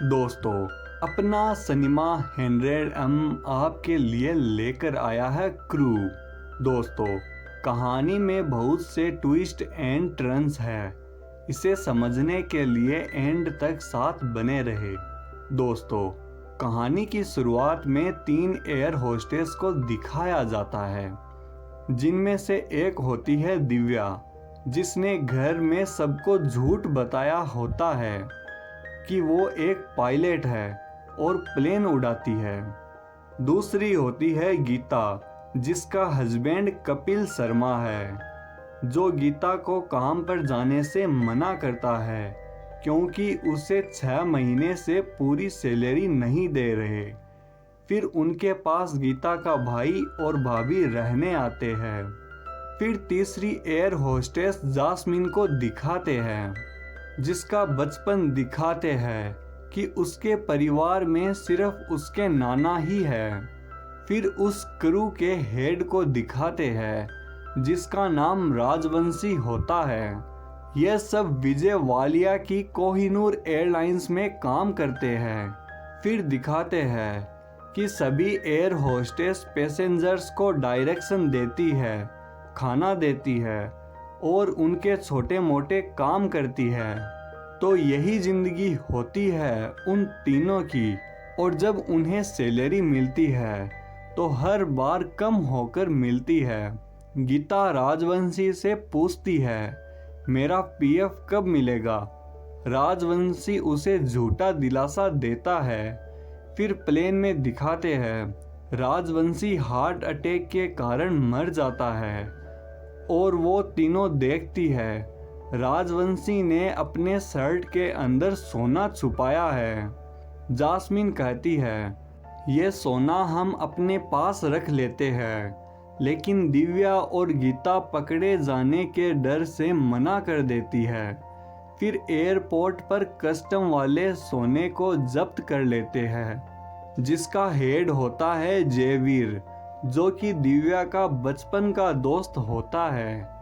दोस्तों, अपना cinema 100M आपके लिए लेकर आया है क्रू। दोस्तों, कहानी में बहुत से ट्विस्ट एंड टर्न्स हैं। इसे समझने के लिए एंड तक साथ बने रहे। दोस्तों, कहानी की शुरुआत में 3 एयर होस्टेस को दिखाया जाता है, जिनमें से एक होती है दिव्या, जिसने घर में सबको झूठ बताया होता है कि वो एक पायलट है और प्लेन उड़ाती है। दूसरी होती है गीता, जिसका हस्बैंड कपिल शर्मा है, जो गीता को काम पर जाने से मना करता है क्योंकि उसे 6 महीने से पूरी सैलरी नहीं दे रहे। फिर उनके पास गीता का भाई और भाभी रहने आते हैं। फिर तीसरी एयर होस्टेस जास्मिन को दिखाते हैं, जिसका बचपन दिखाते हैं कि उसके परिवार में सिर्फ उसके नाना ही है। फिर उस क्रू के हेड को दिखाते हैं, जिसका नाम राजवंशी होता है। यह सब विजय वालिया की कोहिनूर एयरलाइंस में काम करते हैं। फिर दिखाते हैं कि सभी एयर होस्टेस पैसेंजर्स को डायरेक्शन देती है, खाना देती है और उनके छोटे मोटे काम करती है। तो यही जिंदगी होती है उन तीनों की। और जब उन्हें सैलरी मिलती है तो हर बार कम होकर मिलती है। गीता राजवंशी से पूछती है, मेरा पीएफ कब मिलेगा? राजवंशी उसे झूठा दिलासा देता है। फिर प्लेन में दिखाते हैं, राजवंशी हार्ट अटैक के कारण मर जाता है और वो तीनों देखती है राजवंशी ने अपने शर्ट के अंदर सोना छुपाया है। जास्मिन कहती है, ये सोना हम अपने पास रख लेते हैं, लेकिन दिव्या और गीता पकड़े जाने के डर से मना कर देती है। फिर एयरपोर्ट पर कस्टम वाले सोने को जब्त कर लेते हैं, जिसका हेड होता है जयवीर, जो कि दिव्या का बचपन का दोस्त होता है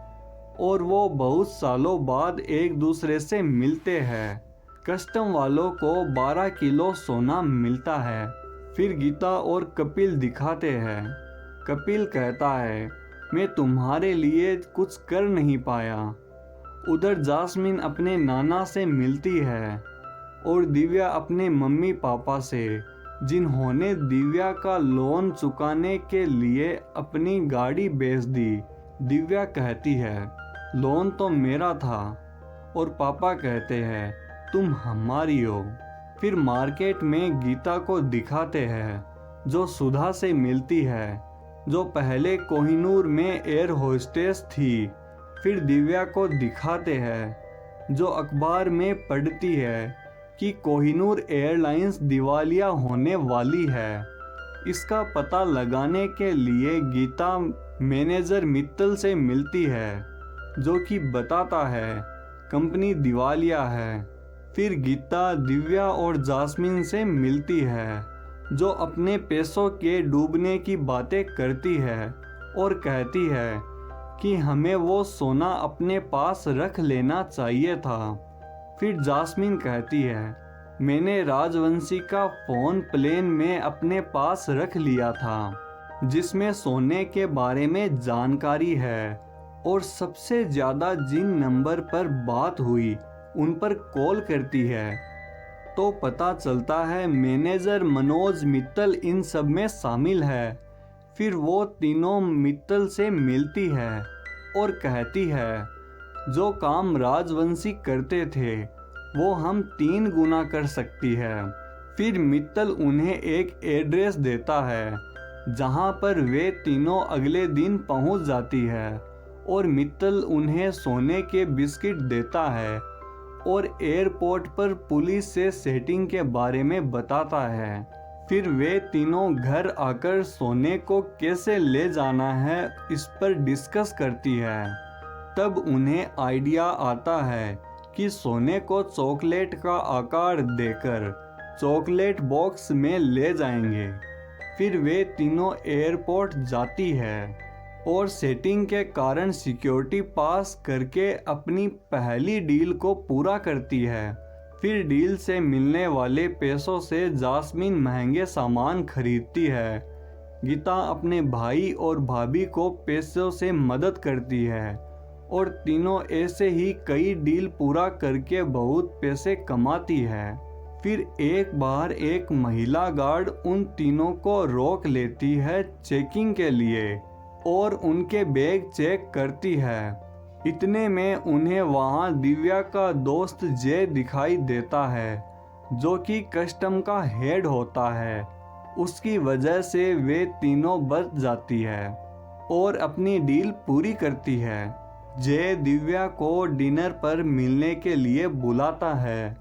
और वो बहुत सालों बाद एक दूसरे से मिलते हैं। कस्टम वालों को 12 किलो सोना मिलता है। फिर गीता और कपिल दिखाते हैं। कपिल कहता है, मैं तुम्हारे लिए कुछ कर नहीं पाया। उधर जास्मिन अपने नाना से मिलती है और दिव्या अपने मम्मी पापा से, जिन्होंने दिव्या का लोन चुकाने के लिए अपनी गाड़ी बेच दी। दिव्या कहती है, लोन तो मेरा था। और पापा कहते हैं, तुम हमारी हो। फिर मार्केट में गीता को दिखाते हैं, जो सुधा से मिलती है, जो पहले कोहिनूर में एयर होस्टेस थी। फिर दिव्या को दिखाते हैं, जो अखबार में पढ़ती है कि कोहिनूर एयरलाइंस दिवालिया होने वाली है। इसका पता लगाने के लिए गीता मैनेजर मित्तल से मिलती है, जो कि बताता है कंपनी दिवालिया है। फिर गीता दिव्या और जास्मिन से मिलती है, जो अपने पैसों के डूबने की बातें करती है और कहती है कि हमें वो सोना अपने पास रख लेना चाहिए था। फिर जास्मिन कहती है, मैंने राजवंशी का फ़ोन प्लेन में अपने पास रख लिया था, जिसमें सोने के बारे में जानकारी है और सबसे ज़्यादा जिन नंबर पर बात हुई उन पर कॉल करती है। तो पता चलता है मैनेजर मनोज मित्तल इन सब में शामिल है। फिर वो तीनों मित्तल से मिलती है और कहती है, जो काम राजवंशी करते थे वो हम 3 गुना कर सकती है। फिर मित्तल उन्हें एक एड्रेस देता है, जहां पर वे तीनों अगले दिन पहुंच जाती है और मित्तल उन्हें सोने के बिस्किट देता है और एयरपोर्ट पर पुलिस से सेटिंग के बारे में बताता है। फिर वे तीनों घर आकर सोने को कैसे ले जाना है इस पर डिस्कस करती है। तब उन्हें आइडिया आता है कि सोने को चॉकलेट का आकार देकर चॉकलेट बॉक्स में ले जाएंगे। फिर वे तीनों एयरपोर्ट जाती है और सेटिंग के कारण सिक्योरिटी पास करके अपनी पहली डील को पूरा करती है। फिर डील से मिलने वाले पैसों से जास्मिन महंगे सामान खरीदती है। गीता अपने भाई और भाभी को पैसों से मदद करती है और तीनों ऐसे ही कई डील पूरा करके बहुत पैसे कमाती है। फिर एक बार एक महिला गार्ड उन तीनों को रोक लेती है चेकिंग के लिए और उनके बैग चेक करती है। इतने में उन्हें वहां दिव्या का दोस्त जय दिखाई देता है, जो कि कस्टम का हेड होता है। उसकी वजह से वे तीनों बच जाती है और अपनी डील पूरी करती है। जय दिव्या को डिनर पर मिलने के लिए बुलाता है।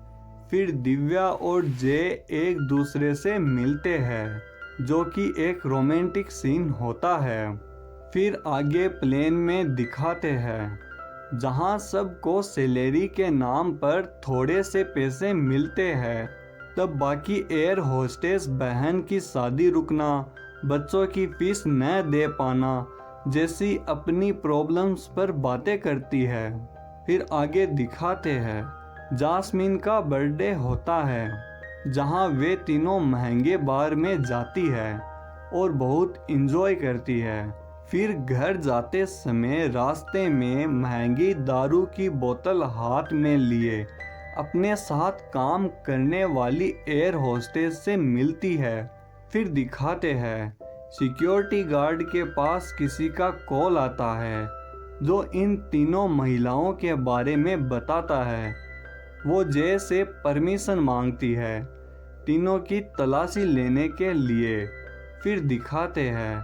फिर दिव्या और जय एक दूसरे से मिलते हैं, जो कि एक रोमांटिक सीन होता है। फिर आगे प्लेन में दिखाते हैं, जहां सबको सैलरी के नाम पर थोड़े से पैसे मिलते हैं। तब बाकी एयर होस्टेस बहन की शादी रुकना, बच्चों की फीस न दे पाना जैसी अपनी प्रॉब्लम्स पर बातें करती है। फिर आगे दिखाते हैं जास्मिन का बर्थडे होता है, जहां वे तीनों महंगे बार में जाती है और बहुत इंजॉय करती है। फिर घर जाते समय रास्ते में महंगी दारू की बोतल हाथ में लिए अपने साथ काम करने वाली एयर होस्टेस से मिलती है। फिर दिखाते हैं सिक्योरिटी गार्ड के पास किसी का कॉल आता है, जो इन तीनों महिलाओं के बारे में बताता है। वो जय से परमिशन मांगती है तीनों की तलाशी लेने के लिए। फिर दिखाते हैं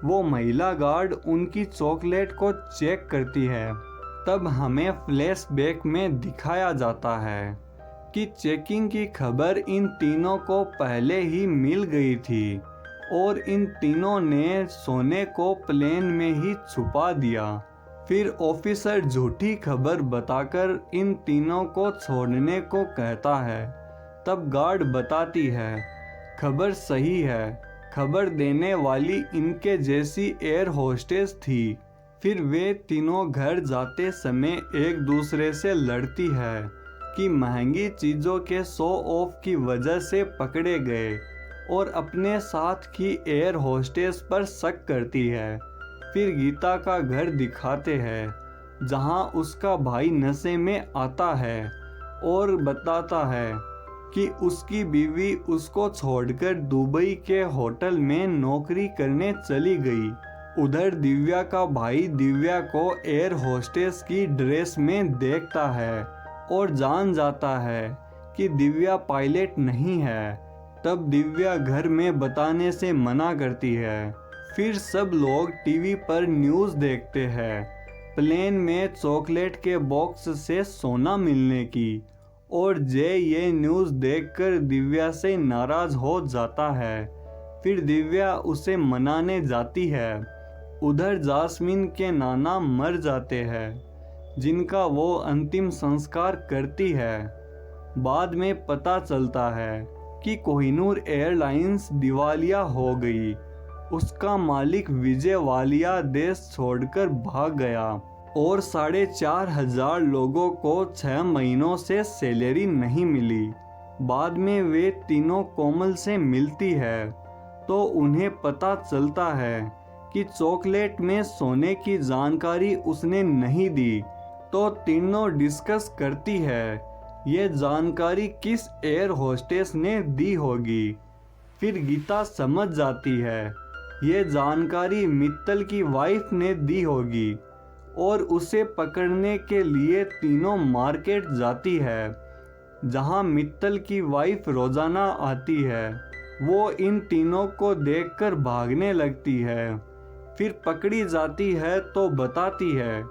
वो महिला गार्ड उनकी चॉकलेट को चेक करती है। तब हमें फ्लैशबैक में दिखाया जाता है कि चेकिंग की खबर इन तीनों को पहले ही मिल गई थी और इन तीनों ने सोने को प्लेन में ही छुपा दिया। फिर ऑफिसर झूठी खबर बताकर इन तीनों को छोड़ने को कहता है। तब गार्ड बताती है खबर सही है, खबर देने वाली इनके जैसी एयर होस्टेस थी। फिर वे तीनों घर जाते समय एक दूसरे से लड़ती है कि महंगी चीज़ों के शो ऑफ की वजह से पकड़े गए और अपने साथ की एयर होस्टेस पर शक करती है। फिर गीता का घर दिखाते हैं, जहां उसका भाई नशे में आता है और बताता है कि उसकी बीवी उसको छोड़कर दुबई के होटल में नौकरी करने चली गई। उधर दिव्या का भाई दिव्या को एयर होस्टेस की ड्रेस में देखता है और जान जाता है कि दिव्या पायलट नहीं है। तब दिव्या घर में बताने से मना करती है। फिर सब लोग टीवी पर न्यूज़ देखते हैं प्लेन में चॉकलेट के बॉक्स से सोना मिलने की, और जय ये न्यूज़ देखकर दिव्या से नाराज़ हो जाता है। फिर दिव्या उसे मनाने जाती है। उधर जास्मिन के नाना मर जाते हैं, जिनका वो अंतिम संस्कार करती है। बाद में पता चलता है कि कोहिनूर एयरलाइंस दिवालिया हो गई। उसका मालिक विजय वालिया देश छोड़कर भाग गया और 4,500 लोगों को 6 महीनों से सैलरी नहीं मिली। बाद में वे तीनों कोमल से मिलती है तो उन्हें पता चलता है कि चॉकलेट में सोने की जानकारी उसने नहीं दी। तो तीनों डिस्कस करती है ये जानकारी किस एयर होस्टेस ने दी होगी। फिर गीता समझ जाती है ये जानकारी मित्तल की वाइफ ने दी होगी और उसे पकड़ने के लिए तीनों मार्केट जाती है, जहां मित्तल की वाइफ रोजाना आती है। वो इन तीनों को देखकर भागने लगती है। फिर पकड़ी जाती है तो बताती है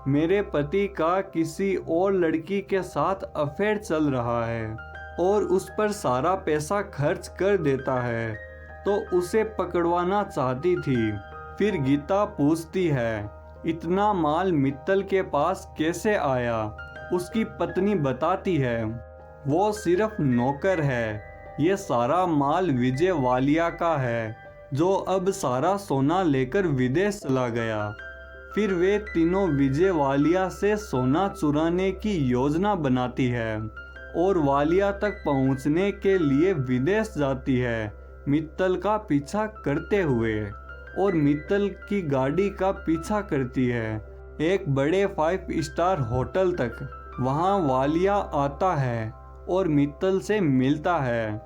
मेरे पति का किसी और लड़की के साथ अफेयर चल रहा है और उस पर सारा पैसा खर्च कर देता है, तो उसे पकड़वाना चाहती थी। फिर गीता पूछती है इतना माल मित्तल के पास कैसे आया। उसकी पत्नी बताती है वो सिर्फ नौकर है, ये सारा माल विजय वालिया का है, जो अब सारा सोना लेकर विदेश चला गया। फिर वे तीनों विजय वालिया से सोना चुराने की योजना बनाती है और वालिया तक पहुंचने के लिए विदेश जाती है मित्तल का पीछा करते हुए, और मित्तल की गाड़ी का पीछा करती है एक बड़े 5 स्टार होटल तक। वहां वालिया आता है और मित्तल से मिलता है।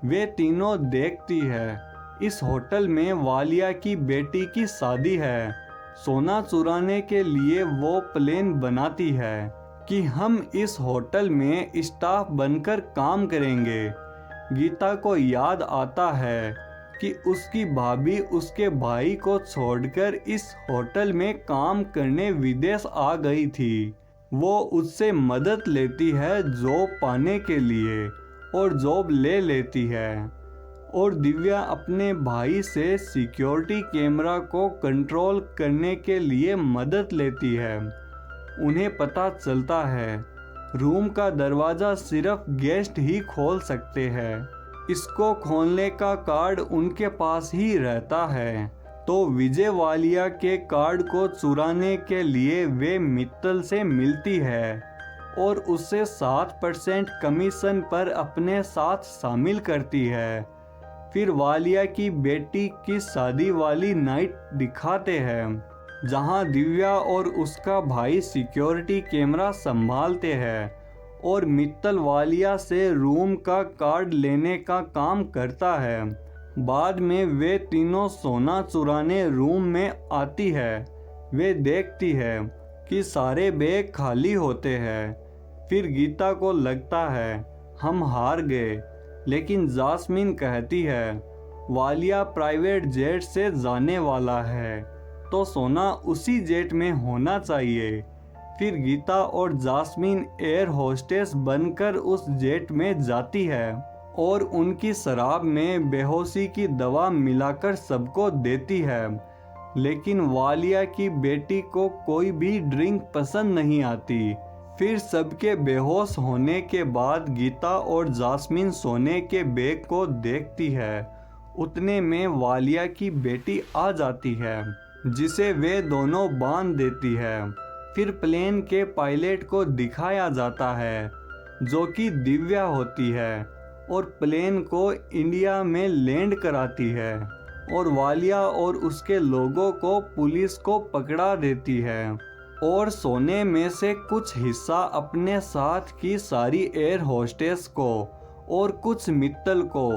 वे तीनों देखती है इस होटल में वालिया की बेटी की शादी है। सोना चुराने के लिए वो प्लान बनाती है कि हम इस होटल में स्टाफ बनकर काम करेंगे। गीता को याद आता है कि उसकी भाभी उसके भाई को छोड़कर इस होटल में काम करने विदेश आ गई थी। वो उससे मदद लेती है जॉब पाने के लिए और जॉब ले लेती है, और दिव्या अपने भाई से सिक्योरिटी कैमरा को कंट्रोल करने के लिए मदद लेती है। उन्हें पता चलता है रूम का दरवाज़ा सिर्फ गेस्ट ही खोल सकते हैं। इसको खोलने का कार्ड उनके पास ही रहता है, तो विजय वालिया के कार्ड को चुराने के लिए वे मित्तल से मिलती है और उससे 7% कमीशन पर अपने साथ शामिल करती है। फिर वालिया की बेटी की शादी वाली नाइट दिखाते हैं, जहां दिव्या और उसका भाई सिक्योरिटी कैमरा संभालते हैं और मित्तल वालिया से रूम का कार्ड लेने का काम करता है। बाद में वे तीनों सोना चुराने रूम में आती है। वे देखती है कि सारे बैग खाली होते हैं। फिर गीता को लगता है हम हार गए, लेकिन जास्मीन कहती है वालिया प्राइवेट जेट से जाने वाला है, तो सोना उसी जेट में होना चाहिए। फिर गीता और जास्मीन एयर होस्टेस बनकर उस जेट में जाती है और उनकी शराब में बेहोशी की दवा मिलाकर सबको देती है। लेकिन वालिया की बेटी को कोई भी ड्रिंक पसंद नहीं आती। फिर सबके बेहोश होने के बाद गीता और जास्मीन सोने के बैग को देखती है। उतने में वालिया की बेटी आ जाती है, जिसे वे दोनों बांध देती है। फिर प्लेन के पायलट को दिखाया जाता है, जो कि दिव्या होती है, और प्लेन को इंडिया में लैंड कराती है और वालिया और उसके लोगों को पुलिस को पकड़ा देती है और सोने में से कुछ हिस्सा अपने साथ की सारी एयर होस्टेस को और कुछ मित्तल को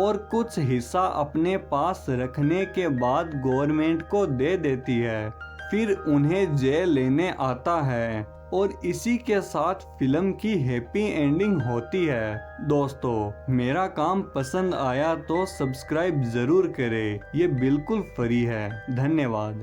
और कुछ हिस्सा अपने पास रखने के बाद गवर्नमेंट को दे देती है। फिर उन्हें जेल लेने आता है और इसी के साथ फिल्म की हैप्पी एंडिंग होती है। दोस्तों, मेरा काम पसंद आया तो सब्सक्राइब ज़रूर करें, ये बिल्कुल फ्री है। धन्यवाद।